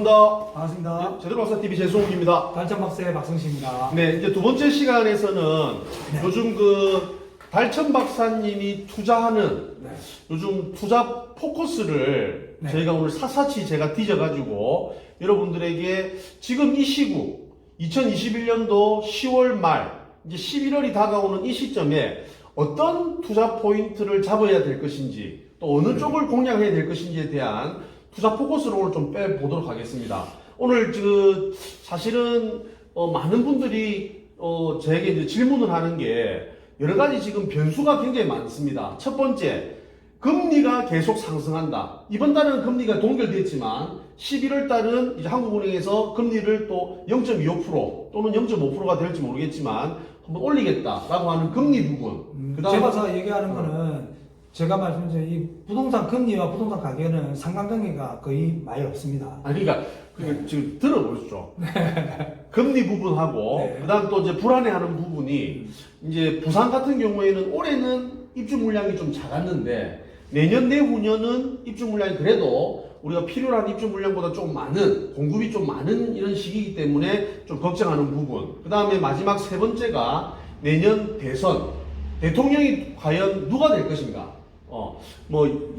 반갑습니다. 반갑습니다. 네, 제대로 박사 TV 재수홍입니다. 달천박사의 박성식입니다. 네, 이제 두 번째 시간에서는 요즘 달천 박사님이 투자하는 요즘 투자 포커스를 저희가 오늘 샅샅이 제가 뒤져가지고 여러분들에게 지금 이 시국 2021년도 10월 말 이제 11월이 다가오는 이 시점에 어떤 투자 포인트를 잡아야 될 것인지 또 어느 쪽을 공략해야 될 것인지에 대한 투자 포커스를 오늘 좀 빼보도록 하겠습니다. 오늘 사실은 많은 분들이 저에게 이제 질문을 하는 게 여러 가지 지금 변수가 굉장히 많습니다. 첫 번째, 금리가 계속 상승한다. 이번 달은 금리가 동결됐지만 11월 달은 이제 한국은행에서 금리를 또 0.25% 또는 0.5%가 될지 모르겠지만 한번 올리겠다라고 하는 금리 부분. 제 박사가 얘기하는 거는 제가 말씀드린 이 부동산 금리와 부동산 가격은 상관관계가 거의 많이 없습니다. 아니 그러니까 지금 들어보시죠. 금리 부분하고 네. 그다음 또 이제 불안해하는 부분이 이제 부산 같은 경우에는 올해는 입주 물량이 좀 작았는데 내년 내후년은 입주 물량이 그래도 우리가 필요한 입주 물량보다 좀 많은 공급이 좀 많은 이런 시기이기 때문에 좀 걱정하는 부분. 그다음에 마지막 세 번째가 내년 대선 대통령이 과연 누가 될 것인가?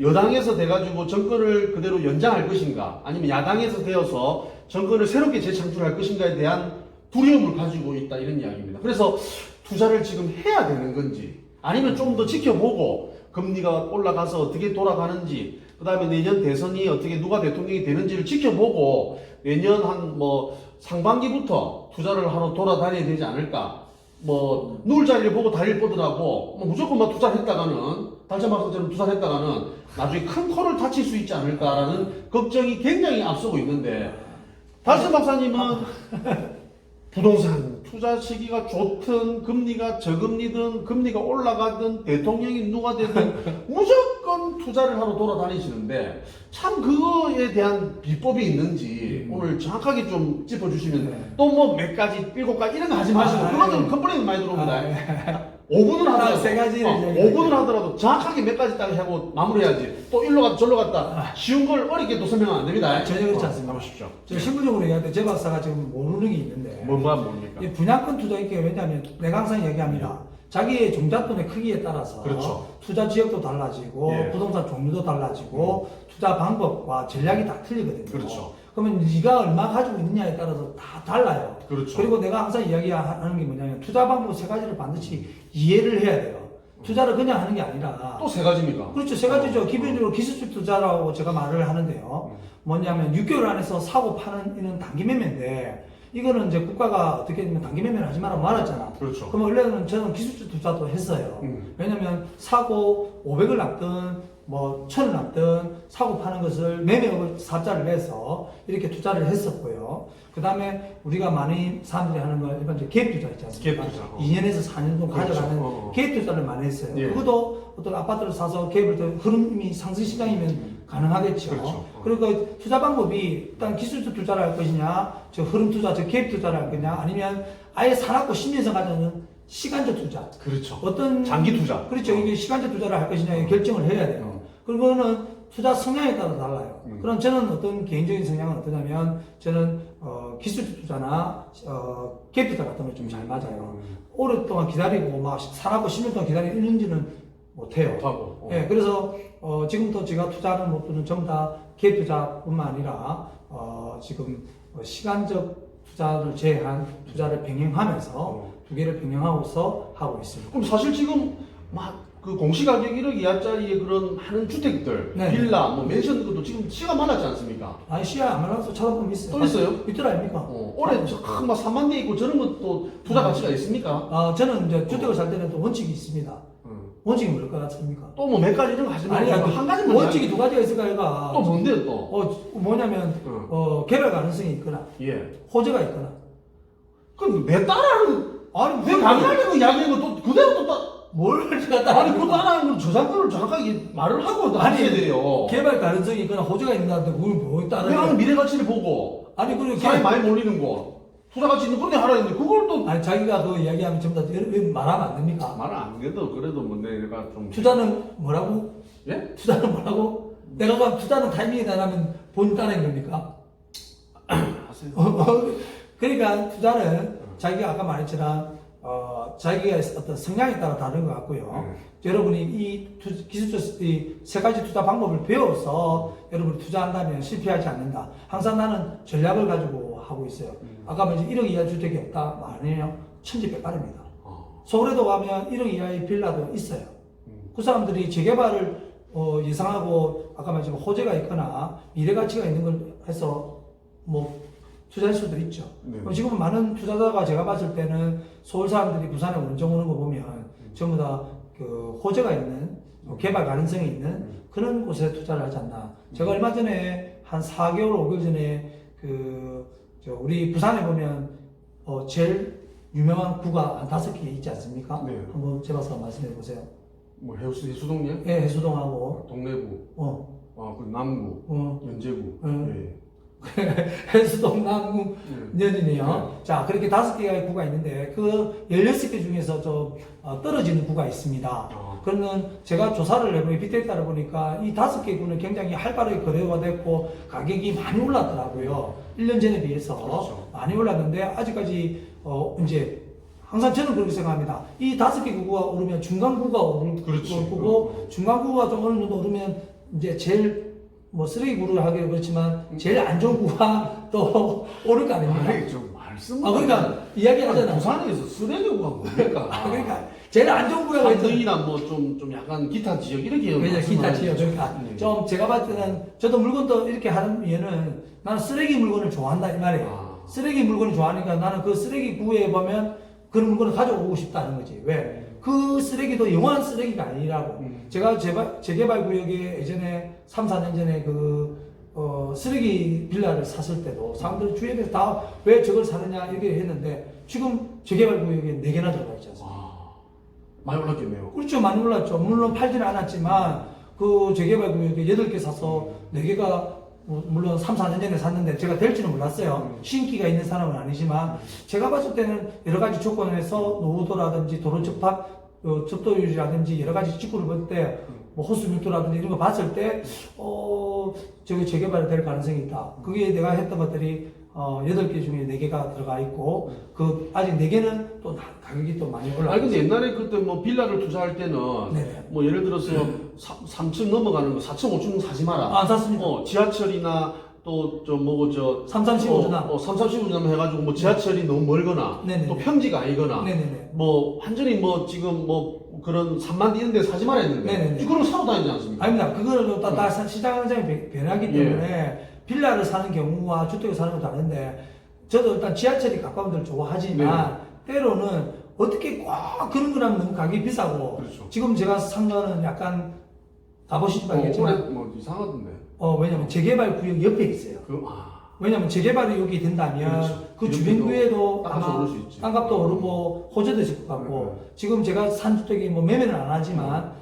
여당에서 돼가지고 정권을 그대로 연장할 것인가? 아니면 야당에서 되어서 정권을 새롭게 재창출할 것인가에 대한 두려움을 가지고 있다 이런 이야기입니다. 그래서 투자를 지금 해야 되는 건지 아니면 좀 더 지켜보고 금리가 올라가서 어떻게 돌아가는지 그 다음에 내년 대선이 어떻게 누가 대통령이 되는지를 지켜보고 내년 상반기부터 투자를 하러 돌아다녀야 되지 않을까. 누울 자리를 보고 다리를 뻗으라고 무조건 투자를 했다가는 달천박사처럼 투자를 했다가는 나중에 큰 코를 다칠 수 있지 않을까라는 걱정이 굉장히 앞서고 있는데 달천박사님은 부동산 투자 시기가 좋든 금리가 저금리든 금리가 올라가든 대통령이 누가 되든 무조건 투자를 하러 돌아다니시는데 참 그거에 대한 비법이 있는지 오늘 정확하게 좀 짚어주시면 또 몇 가지 7가지 이런 거 하지 마시고 그것은 컴플레인 많이 들어옵니다. 5분을 하더라도 세 가지를 5분을 하더라도 정확하게 몇 가지 딱 하고 마무리해야지 또 일로 갔다 절로 갔다 쉬운 걸 어렵게 또 설명하면 안 됩니다. 전혀 그렇지 않습니다. 해보십시오. 저 신분적으로 얘기하는데 제 박사가 지금 모르는 게 있는데 뭡니까? 이 분양권 투자의 경우 왜냐하면 내가 항상 이야기합니다. 자기의 종잣돈의 크기에 따라서 그렇죠. 투자 지역도 달라지고 예. 부동산 종류도 달라지고 투자 방법과 전략이 다 틀리거든요. 그렇죠. 그러면 네가 얼마 가지고 있느냐에 따라서 다 달라요. 그렇죠. 그리고 내가 항상 이야기하는 게 뭐냐면 투자 방법 세 가지를 반드시 이해를 해야 돼요. 투자를 그냥 하는 게 아니라 또 세 가지입니까? 그렇죠. 세 가지죠. 기본적으로 기술적 투자라고 제가 말을 하는데요. 뭐냐면 6개월 안에서 사고 파는 이런 단기 매매인데 이거는 이제 국가가 어떻게 되면 단기 매매를 하지 말라고 말했잖아. 그렇죠. 그럼 원래는 저는 기술적 투자도 했어요. 왜냐면 사고 500을 납든 1000을 납든 사고 파는 것을 매매업을 사자를 내서 이렇게 투자를 했었고요. 그 다음에 우리가 많이 사람들이 하는 건 일반적으로 개입 투자 있지 않습니까? 개입 투자. 2년에서 4년 정도 그렇죠. 가져가는 개입 투자를 많이 했어요. 예. 그것도 어떤 아파트를 사서 개입을 또 흐름이 상승 시장이면 가능하겠죠. 그렇죠. 그러니까 투자 방법이 일단 기술적 투자를 할 것이냐, 저 흐름 투자, 저 개입 투자를 할 거냐, 아니면 아예 사놨고 10년서 가져는 시간적 투자. 그렇죠. 어떤 장기 투자. 그렇죠. 이게 시간적 투자를 할 것이냐 결정을 해야 돼요. 그거는 투자 성향에 따라 달라요. 그럼 저는 어떤 개인적인 성향은 어떠냐면 저는 기술적 투자나 개입 투자 같은 거 좀 잘 맞아요. 오랫동안 기다리고 막 사라고 10년 동안 기다리는지는 못해요. 못하고. 예, 그래서 지금부터 제가 투자하는 것들은 전부 다 개입 투자뿐만 아니라 지금 시간적 투자를 제외한 투자를 병행하면서 두 개를 병행하고서 하고 있습니다. 그럼 사실 지금 그 공시가격 1억 이하짜리의 그런 많은 주택들, 네. 빌라, 맨션 것도 지금 시가 많았지 않습니까? 아니 시야 안 말라서 찾아보면 있어요. 또 있어요? 있더라 아닙니까? 올해 3만 대 있고 저런 것도 투자 가치가 있습니까? 저는 이제 주택을 살 때는 또 원칙이 있습니다. 원칙이 뭘 것 같습니까? 또 몇 가지 이런 거 하지 말고 아니, 한 가지만 원칙이 두 가지가 있을까 얘가. 또 뭔데요 또? 뭐냐면 개발 가능성이 있거나 예. 호재가 있거나. 그럼 내 따라하는 아니 내 강의하는 거 이야기하는 거 또 그대로 또 뭘 제가 따라 아니 그거 따라하는 건 저작권을 정확하게 말을 하고 하셔야 돼요. 개발 가능성이 있거나 호재가 있는다는데 그걸 뭐 따라? 내가 하는 미래 가치를 보고 아니 그리고 사람이 많이 몰리는 거 투자 가치 있는 그렇게 하라 했는데 그걸 또 아니 자기가 그 이야기하면 전부 다 왜 말하면 안 됩니까? 말을 안 해도 그래도 뭐 내가 좀 투자는 뭐라고? 예? 투자는 뭐라고? 내가 그럼 투자는 타이밍에 따르면 본 따라인 겁니까? 하세요. 그러니까 투자는 자기가 아까 말했지만 자기가 어떤 성향에 따라 다른 것 같고요. 여러분이 기술적 이 세 가지 투자 방법을 배워서 여러분이 투자한다면 실패하지 않는다. 항상 나는 전략을 가지고 하고 있어요. 아까 말했 1억 이하 주택이 없다. 아니에요. 천지백발입니다. 서울에도 가면 1억 이하의 빌라도 있어요. 그 사람들이 재개발을 예상하고 아까 말했지만 호재가 있거나 미래 가치가 있는 걸 해서 뭐 투자할 수도 있죠. 지금은 많은 투자자가 제가 봤을 때는 서울 사람들이 부산에 원정 오는 거 보면 전부 다 그 호재가 있는 개발 가능성이 있는 그런 곳에 투자를 하지 않나. 제가 얼마 전에 한 4개월, 5개월 전에 우리 부산에 보면 제일 유명한 구가 한 5개 있지 않습니까? 네. 한번 제가서 말씀해 보세요. 뭐 해수동이요? 예, 해수동하고 동래구, 그 남구, 연제구. 예. 해수동, 남구, 연이네요. 네. 자, 그렇게 5개의 구가 있는데, 그 16개 중에서 좀 떨어지는 구가 있습니다. 그러면 제가 조사를 해보니, 빅데이터를 보니까 이 5개 구는 굉장히 활발하게 거래가 됐고, 가격이 많이 올랐더라고요. 1년 전에 비해서 그렇죠. 많이 올랐는데, 아직까지, 이제, 항상 저는 그렇게 생각합니다. 이 5개 구가 오르면 중간구가 오를 그렇지. 거고, 중간구가 좀 어느 정도 오르면, 이제 제일 뭐 쓰레기구를 하기도 그렇지만 제일 안 좋은 구가 또 오를 거 아닙니까? 아니, 좀 말씀. 그러니까 이야기 하잖아. 부산에서 쓰레기구가 뭡니까? 그러니까 제일 안 좋은 구라고 했잖아. 삼등이나 뭐 좀 약간 기타 지역 이렇게. 그냥 기타 지역. 그러니까 네. 좀 제가 봤을 때는 저도 물건도 이렇게 하는 이유는 나는 쓰레기 물건을 좋아한다 이 말이에요. 쓰레기 물건을 좋아하니까 나는 그 쓰레기 구에 보면 그런 물건을 가져오고 싶다는 거지. 왜? 그 쓰레기도 영원한 쓰레기가 아니라고. 제가 재개발 구역에 예전에 3, 4년 전에 쓰레기 빌라를 샀을 때도 사람들 주위에서 다 왜 저걸 사느냐 이렇게 했는데 지금 재개발 구역에 4개나 들어가 있지 않습니까? 많이 올랐겠네요. 그렇죠. 많이 올랐죠. 물론 팔지는 않았지만 그 재개발 구역에 8개 사서 4개가 물론 3, 4년 전에 샀는데 제가 될지는 몰랐어요. 신기가 있는 사람은 아니지만 제가 봤을 때는 여러 가지 조건에서 노후도라든지 도로 접합 접도율이라든지 여러 가지 직구를 볼 때 뭐 호수 밀도라든지 이런 거 봤을 때 저기 재개발이 될 가능성이 있다. 그게 내가 했던 것들이 8개 중에 4개가 들어가 있고 아직 4개는 또 가격이 또 많이 올라가. 아니 근데 옛날에 그때 뭐 빌라를 투자할 때는 네네. 뭐 예를 들어서 3층 넘어가는 거 4층, 5층 사지 마라. 안 샀습니다. 지하철이나 또 뭐죠 3, 3, 15주나 3, 3, 15주나 해가지고 뭐 지하철이 너무 멀거나 네네네. 또 평지가 아니거나 네네네. 뭐 완전히 뭐 지금 뭐 그런 3만 이런 데 사지 말아야 했는데 네네네. 그거는 사고 다니지 않습니까? 아닙니다. 그거는 다 시장 현상이 변하기 때문에 빌라를 사는 경우와 주택을 사는 건 다른데 저도 일단 지하철이 가까운 데를 좋아하지만 때로는 어떻게 꼭 그런 거라면 너무 가격이 비싸고 그렇죠. 지금 제가 산 거는 약간 가보시지 말겠지만 뭐 이상하던데. 왜냐면 재개발 구역 옆에 있어요. 왜냐면 재개발이 여기 된다면 그렇죠. 그 주변 구에도 땅값이 아마 오를 수 있지. 땅값도 오르고 호재도 있을 것 같고 지금 제가 산 주택이 뭐 매매는 안 하지만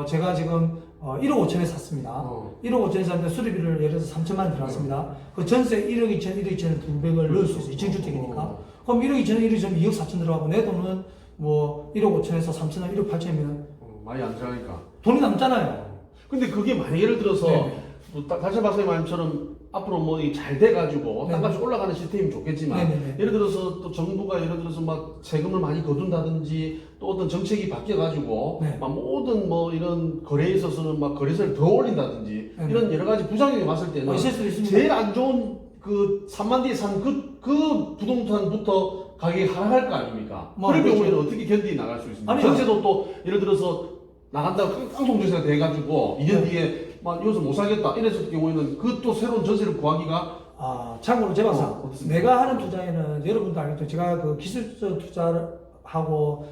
제가 지금 1억 5천에 샀습니다. 1억 5천에 샀는데 수리비를 예를 들어서 3천만 원 들어갔습니다. 그 전세 1억 2천, 1억 2천에 200을 넣을 수 있어요. 2층 주택이니까. 그럼 1억 2천에 1억 2천 2억 4천 들어가고 내 돈은 뭐 1억 5천에서 3천원 1억 8천이면 많이 안 들어가니까. 돈이 남잖아요. 근데 그게 만약 예를 들어서 뭐 달철 박사님 말처럼 앞으로 뭐 잘 돼가지고 땅값이 올라가는 시스템이면 좋겠지만 예를 들어서 또 정부가 예를 들어서 막 세금을 많이 거둔다든지 또 어떤 정책이 바뀌어가지고 막 모든 뭐 이런 거래에 있어서는 막 거래세를 더 올린다든지 이런 여러 가지 부작용이 왔을 때는 있을 수 있습니다. 제일 안 좋은 그 3만 뒤에 산 그 부동산부터 가격이 하락할 거 아닙니까? 그런 그렇죠. 경우에는 어떻게 견디 나갈 수 있습니까? 아니, 전세도 또 예를 들어서 나간다고 깡통전세가 돼가지고 2년 뒤에 막 여기서 못 살겠다 이랬을 경우에는 그 또 새로운 전세를 구하기가 참고로 제박사 어떻습니까? 내가 하는 투자에는 여러분도 알겠죠. 제가 그 기술적 투자를 하고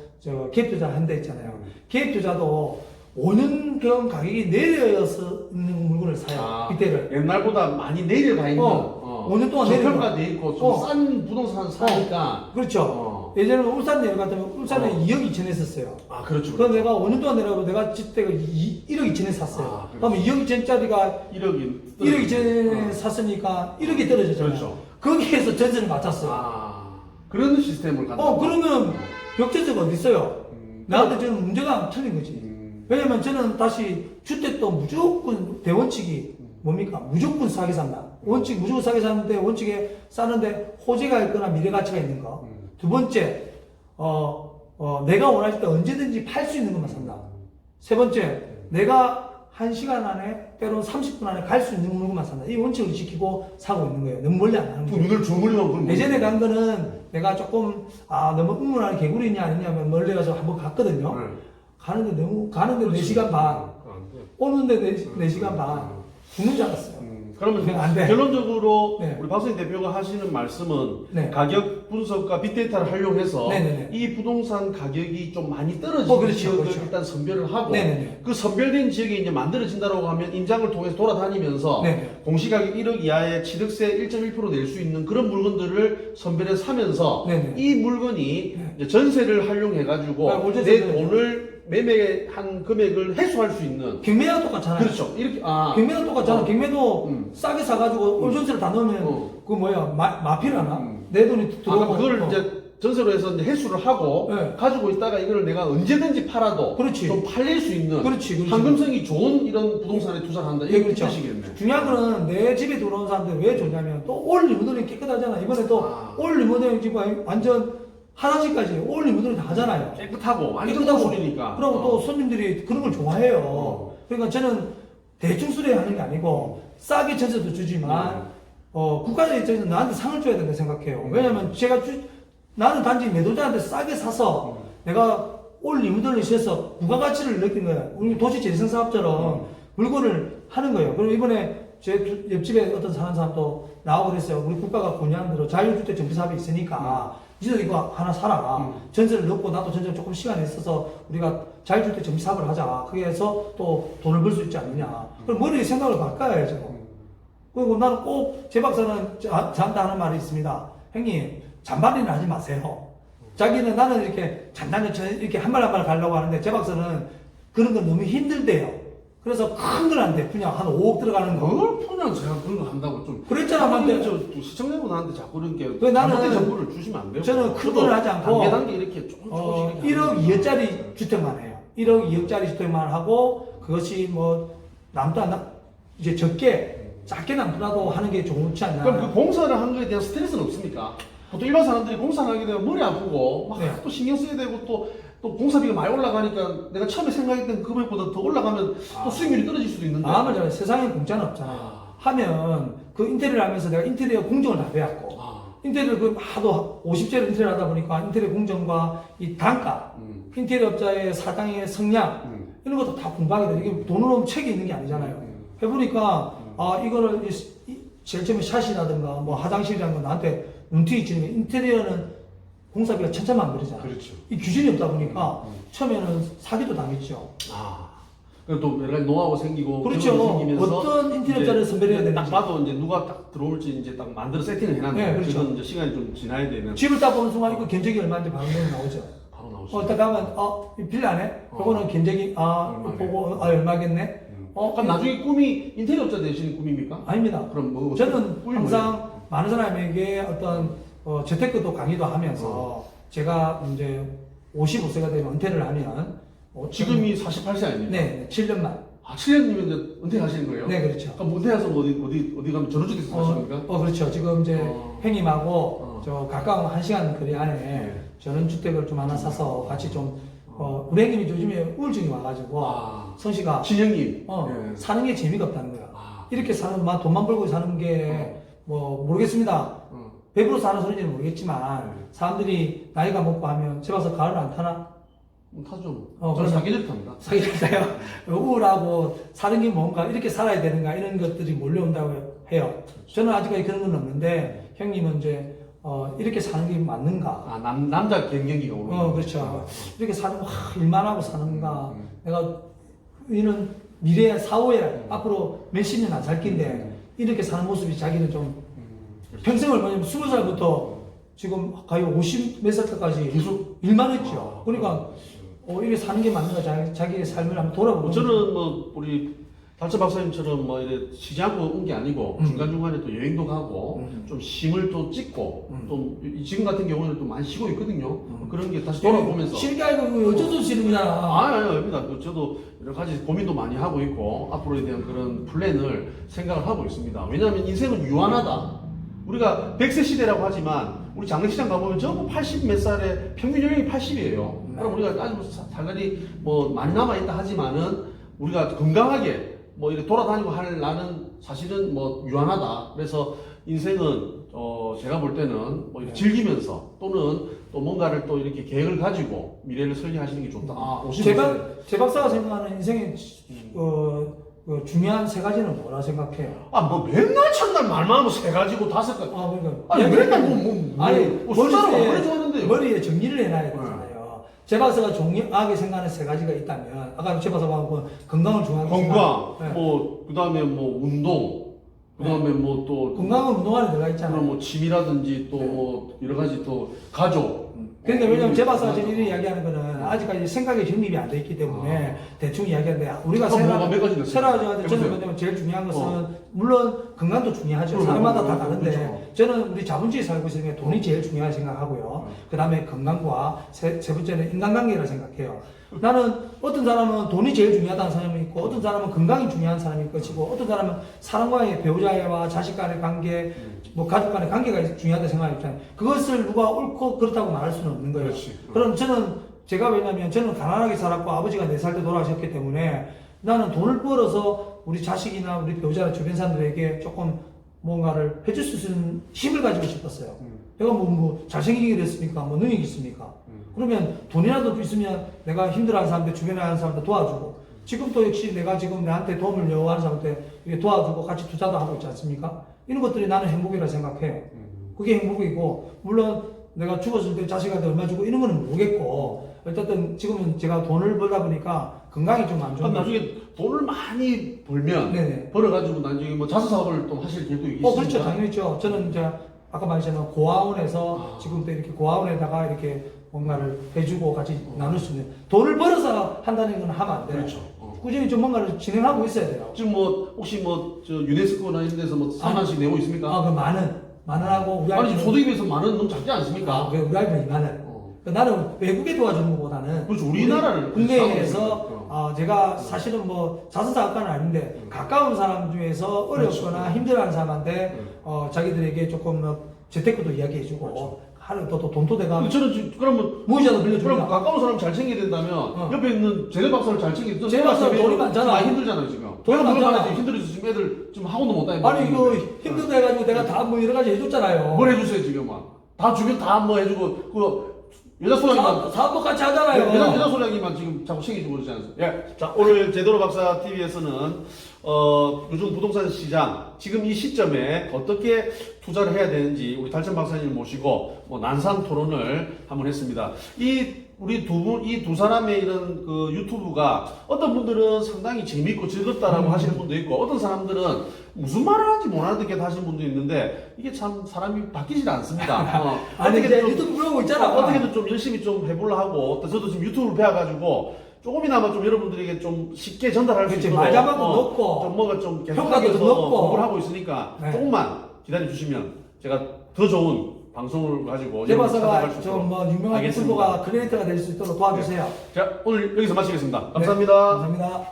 기업 투자 한 데 있잖아요. 기업 투자도 5년경 가격이 내려서 있는 물건을 사요. 그때를 옛날보다 많이 내려가 있는 5년 동안 내려가. 저평가돼 있고 좀 싼 부동산 사니까 그렇죠. 예전에 울산 내려갔다면 울산에 2억 2천 했었어요. 그렇죠. 그럼 내가 5년 동안 내려가고 내가 주택을 1억 2천에 샀어요. 그렇죠. 그럼 2억 2천짜리가 1억 2천에 샀으니까 1억이 떨어졌잖아요. 그렇죠. 거기에서 전세를 맞췄어요. 그런 시스템을 갖다. 그러면 역전세가 어디 있어요? 나한테 저는 문제가 틀린 거지. 왜냐면 저는 다시 주택도 무조건 대원칙이 뭡니까? 무조건 싸게 산다. 원칙 무조건 싸게 사는데 원칙에 싸는데 호재가 있거나 미래 가치가 있는 거. 두 번째, 내가 원할 때 언제든지 팔 수 있는 것만 산다. 세 번째, 내가 1시간 안에 때로는 30분 안에 갈 수 있는 물건만 산다. 이 원칙을 지키고 사고 있는 거예요. 너무 멀리 안 가는 거예요. 눈을 주물리면 그런 예전에 간 거는 내가 조금 너무 응원하는 개구리냐 아니냐면 멀리 가서 한번 갔거든요. 가는데 4시간 반, 오는데 4시간 반, 죽는 줄 알았어요. 그러면 안 돼. 결론적으로 네. 우리 박선희 대표가 하시는 말씀은 네. 가격 분석과 빅데이터를 활용해서 네네네. 이 부동산 가격이 좀 많이 떨어지는 그렇죠, 지역을 그렇죠. 일단 선별을 하고 네네네. 그 선별된 지역에 이제 만들어진다고 하면 임장을 통해서 돌아다니면서 네네. 공시가격 1억 이하의 취득세 1.1% 낼 수 있는 그런 물건들을 선별해서 사면서 네네. 이 물건이 네. 이제 전세를 활용해가지고 월세 내 전세죠. 돈을 매매한 금액을 해소할 수 있는 경매랑 똑같잖아요. 그렇죠. 이렇게 경매랑 똑같잖아. 경매도 싸게 사가지고 올전세를 다 넣으면 그 마필하나? 내 돈이 들어오고. 그걸 이제 전세로 해서 이제 회수를 하고 네. 가지고 있다가 이거를 내가 언제든지 팔아도 그렇지. 좀 팔릴 수 있는 그렇지. 황금성이 좋은 이런 부동산에 투자를 한다. 이게 그렇죠. 뜻이겠네. 중요한 거는 내 집에 들어오는 사람들 왜 좋냐면 또 올 리모델링 깨끗하잖아. 이번에 또 올 리모델링 집 완전 하나씩까지 올 리모델링 다 하잖아요. 깨끗하고 완전 깨끗하고. 수리니까. 그리고 또 손님들이 그런 걸 좋아해요. 그러니까 저는 대충 수리하는 게 아니고 싸게 전세도 주지만 국가적 입장에서 나한테 상을 줘야 된다 생각해요. 왜냐면 나는 단지 매도자한테 싸게 사서 내가 올 리모델링 시에서 부가가치를 느낀 거예요. 우리 도시재생사업처럼 물건을 하는 거예요. 그리고 이번에 제 옆집에 어떤 사는 사람도 나오고 그랬어요. 우리 국가가 권유하는 대로 자율주택 정비사업이 있으니까 니들 이거 하나 사라. 전세를 넣고 나도 전세 조금 시간이 있어서 우리가 자율주택 정비사업을 하자. 그게 해서 또 돈을 벌 수 있지 않느냐. 그럼 머리에 생각을 바꿔야죠. 그리고 나는 꼭 제 박사는 저한테 하는 말이 있습니다. 형님, 잔반이는 하지 마세요. 자기는 나는 이렇게 잔단히 이렇게 한 발 한 발 가려고 하는데 제 박사는 그런 건 너무 힘들대요. 그래서 큰 건 안 돼. 그냥 한 5억 들어가는 거. 그걸 푸면 제가 그런 거 한다고 좀. 그랬잖아, 근데 근데. 저 시청자분한테 자꾸 이렇게 그 나는 잘못된 정보를 주시면 안 돼요. 저는 큰 돈을 하지 않고 단계 이렇게 조금씩 1억 2억짜리 주택만 해요. 1억 2억짜리 주택만 하고 그것이 뭐 남도 안 이제 작게 남더라도 하는 게 좋지 않나. 그럼 그 공사를 한 거에 대한 스트레스는 없습니까? 보통 일반 사람들이 공사를 하게 되면 머리 아프고 막 또 신경 써야 되고 또 공사비가 많이 올라가니까 내가 처음에 생각했던 금액보다 더 올라가면 또 수익률이 떨어질 수도 있는데. 맞아요. 세상에 공짜는 없잖아요. 하면 그 인테리어를 하면서 내가 인테리어 공정을 다 배웠고 인테리어 그 하도 50제를 인테리어 하다 보니까 인테리어 공정과 이 단가, 인테리어 업자의 사장의 성향 이런 것도 다 공부하게 돼. 이게 돈으로 책이 있는 게 아니잖아요. 해보니까 이거를 제일 처음에 샷이라든가 뭐 화장실이라든가 나한테 눈티 있지는 인테리어는 공사비가 천차만별이잖아. 그렇죠. 이 규준이 없다 보니까 처음에는 사기도 당했죠. 그리고 또 여러 가지 노하우가 생기고 그렇죠. 경험이 생기면서 어떤 인테리어자를 선별해야 딱 되는지. 봐도 이제 누가 딱 들어올지 이제 딱 만들어 세팅을 해놨는데 네, 그렇죠. 그건 이제 시간이 좀 지나야 되면 집을 딱 보는 순간 이거 견적이 얼마인지 바로 나오죠. 바로 나오죠. 딱 가면 이 빌라네. 요거는 견적이 얼마네. 보고 얼마겠네. 그럼 나중에 꿈이 인테리어자 되시는 꿈입니까? 아닙니다. 그럼 뭐 저는 꿈이 항상 많은 사람에게 어떤 재테크도 강의도 하면서 제가 이제 55세가 되면 은퇴를 하면 지금이 48세 아니에요? 네, 7년만. 7년이면 이제 은퇴하시는 거예요? 네, 그렇죠. 그럼 은퇴해서 뭐 어디 가면 전원주택에서 사시는 겁니까? 그렇죠. 지금 이제 형님하고 어. 저 가까운 1시간 거리 안에 네. 전원주택을 좀 하나 사서 같이 좀 우리 형님이 요즘에 우울증이 와가지고 성씨가 진영님. 예. 사는 게 재미가 없다는 거야. 이렇게 이렇게 사는 돈만 벌고 사는 게 뭐 모르겠습니다. 배부러 사는 소리인지는 모르겠지만 사람들이 나이가 먹고 하면 집 와서 가을 안 타나? 타죠. 저는 저는 사기를 탑니다. 사기잖아요. 우울하고 사는 게 뭔가 이렇게 살아야 되는가 이런 것들이 몰려온다고 해요. 저는 아직까지 그런 건 없는데 형님은 이제 이렇게 사는 게 맞는가? 남자 갱년기가 오는 그렇죠. 이렇게 사는 거 일만 하고 사는가? 내가 이는 미래 사후에 앞으로 몇십 년 안 살 낀데 이렇게 사는 모습이 자기는 좀 평생을 뭐냐면 20살부터 지금 거의 50 몇 살 때까지 계속 일만 했죠. 그러니까 이렇게 사는 게 맞는가 자기의 삶을 한번 돌아보고. 저는 뭐 우리 달천 박사님처럼 뭐 이래 쉬지 않고 온 게 아니고 중간중간에 또 여행도 가고 좀 쉼을 또 찍고 또 지금 같은 경우는 또 많이 쉬고 있거든요. 그런 게 다시 돌아보면서 쉬는 게 아니고 어쩔 수 없이 쉬는 거잖아. 아닙니다. 저도 여러 가지 고민도 많이 하고 있고 앞으로에 대한 그런 플랜을 생각을 하고 있습니다. 왜냐하면 인생은 유한하다. 우리가 100세 시대라고 하지만 우리 장례식장 가보면 전부 80 몇 살에 평균 연령이 80이에요. 그럼 우리가 아직 살날이 뭐 많이 남아있다 하지만은 우리가 건강하게 뭐 이렇게 돌아다니고 할 나는 사실은 뭐 유한하다. 그래서 인생은 제가 볼 때는 뭐 이렇게 즐기면서 또는 또 뭔가를 또 이렇게 계획을 가지고 미래를 설계하시는 게 좋다. 제 박사가 생각하는 인생의 중요한 세 가지는 뭐라 생각해요? 뭐 맨날 첫날 말만 하면 세 가지고 다섯 가지. 그러니까 맨날 숫자로 안 머릿속에 좋아하는데요. 머리에 정리를 해놔야 되잖아요. 제 박사가 중요하게 생각하는 세 가지가 있다면 아까 제 박사가 뭐 건강을 중요하게 건강, 네. 뭐 그다음에 뭐 운동, 그다음에 뭐 또 건강은 운동 안에 들어가 있잖아요. 뭐 취미라든지 또 뭐 여러 가지 또 가족. 그러니까 왜냐면 제 박사가 지금 이런 이야기하는 거는 아직까지 생각의 정립이 안 돼 있기 때문에 대충 이야기하는데 우리가 뭐가 몇 가지나 세라가지고 저는 뭐냐면 제일 중요한 것은 물론 건강도 중요하죠. 그럼, 사람마다 다 다른데 그렇죠. 저는 우리 자본주의 살고 있으니까 돈이 제일 중요하게 생각하고요. 그 다음에 건강과 세 번째는 인간관계라 생각해요. 나는 어떤 사람은 돈이 제일 중요하다는 사람이 있고 어떤 사람은 건강이 중요한 사람일 것이고 어떤 사람은 사람과의 배우자와 자식 간의 관계 뭐 가족 간의 관계가 중요하다고 생각하잖아요. 그것을 누가 옳고 그렇다고 말할 수는 없는 거예요. 그렇지. 그럼 제가 왜냐면 저는 가난하게 살았고 아버지가 4살 때 돌아가셨기 때문에 나는 돈을 벌어서 우리 자식이나 우리 배우자나 주변 사람들에게 조금 뭔가를 해줄 수 있는 힘을 가지고 싶었어요. 내가 뭐 잘생기게 됐습니까? 뭐 능력이 있습니까? 그러면 돈이라도 좀 있으면 내가 힘들어하는 사람들, 주변에 하는 사람들 도와주고 지금도 역시 내가 지금 나한테 도움을 요구하는 사람한테 이렇게 도와주고 같이 투자도 하고 있지 않습니까? 이런 것들이 나는 행복이라 생각해요. 그게 행복이고 물론 내가 죽었을 때 자식한테 얼마 주고 이런 거는 모르겠고 어쨌든 지금은 제가 돈을 벌다 보니까 건강이 좀 안 좋은 나중에 돈을 많이 벌면 네네. 벌어가지고 나중에 뭐 자수 사업을 또 하실 계획도 있으니까. 그렇죠. 당연히 있죠. 저는 이제 아까 말했잖아요. 고아원에서 지금도 이렇게 고아원에다가 이렇게 뭔가를 해주고 같이 나눌 수 있는 돈을 벌어서 한다는 건 하면 안 돼요. 그렇죠. 꾸준히 좀 뭔가를 진행하고 있어야 돼요. 지금 뭐 혹시 뭐 저 유네스코나 이런 데서 뭐 4만씩 내고 있습니까? 그 만원 하고 우리 아니 지금 소득에 비해서 만원 너무 작지 않습니까? 우리 아이는 2만원. 나는 외국에 도와주는 것보다는 그렇죠. 우리나라를 국내에서 제가 사실은 뭐 자선사업가는 아닌데 가까운 사람 중에서 어렵거나 힘들어하는 사람한테 자기들에게 조금 재테크도 이야기해주고 하루 또 돈도 내가 저는 지금 그러면 무이자도 빌려줍니다. 그럼 가까운 사람 잘 챙겨야 된다면 옆에 있는 재래 박사를 잘 챙겨. 재래 박사는 돈이 많잖아. 많이 힘들잖아요 지금. 돈이 많잖아. 힘들어서 지금 애들 지금 학원도 못 다니고. 아니 힘들다 해가지고 내가 다 뭐 여러 가지 해줬잖아요. 뭘 해주세요 지금 다 주변 다 뭐 해주고 그 여자 소장님만 사업도 같이 하잖아요. 여자 소장님만 지금 자꾸 챙겨주고 그러지 않습니까? 예. 자 오늘 제도로 박사 TV에서는 요즘 부동산 시장 지금 이 시점에 어떻게 투자를 해야 되는지 우리 달천 박사님 모시고 뭐 난상 토론을 한번 했습니다. 우리 이 두 사람의 이런 그 유튜브가 어떤 분들은 상당히 재밌고 즐겁다라고 하시는 분도 있고 어떤 사람들은 무슨 말을 하는지 못 알아듣게 하시는 분도 있는데 이게 참 사람이 바뀌질 않습니다. 아니 이제 좀, 유튜브 블로그 있잖아. 어떻게든 좀 열심히 좀 해보려 하고 또 저도 지금 유튜브를 배워가지고 조금이나마 좀 여러분들에게 좀 쉽게 전달할 수 그렇지, 있도록 말자방도 높고 좀 뭔가 좀 평가도 계속해서 좀 높고. 공부를 하고 있으니까 네. 조금만 기다려 주시면 제가 더 좋은 방송을 가지고 제 여러분 찾아갈 박사가 수 좀 있도록 뭐 유명한 하겠습니다. 유튜버가 크리에이터가 될 수 있도록 도와주세요. 자 오늘 여기서 마치겠습니다. 네, 감사합니다. 감사합니다.